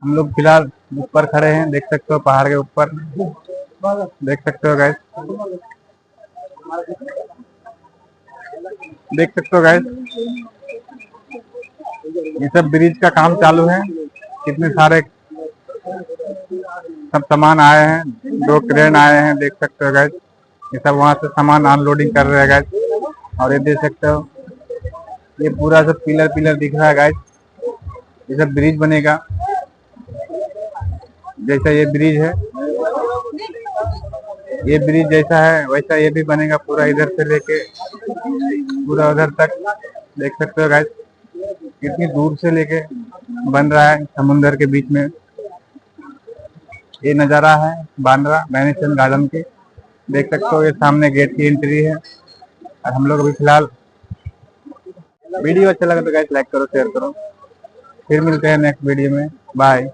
हम लोग फिलहाल ऊपर खड़े हैं, देख सकते हो पहाड़ के ऊपर, देख सकते हो गाइस, देख सकते हो गाइस, ये सब ब्रिज का काम चालू है। कितने सारे सब सामान आए हैं, 2 क्रेन आए हैं, देख सकते हो गाइस। ये सब वहां से सामान अनलोडिंग कर रहे हैं गाइस। और ये देख सकते हो, ये पूरा सब पिलर पिलर दिख रहा है गाइस। ये सब ब्रिज बनेगा, जैसा ये ब्रिज है, ये ब्रिज जैसा है वैसा ये भी बनेगा, पूरा इधर से लेके पूरा उधर तक। देख सकते हो गाइस, कितनी दूर से लेके बन रहा है समुंदर के बीच में। ये नज़ारा है बांद्रा मैनेजमेंट गार्डन के, देख सकते हो। ये सामने गेट की एंट्री है। और हम लोग अभी फिलहाल, वीडियो अच्छा लगा तो गाइस लाइक करो, शेयर करो। फिर मिलते हैं नेक्स्ट वीडियो में, बाय।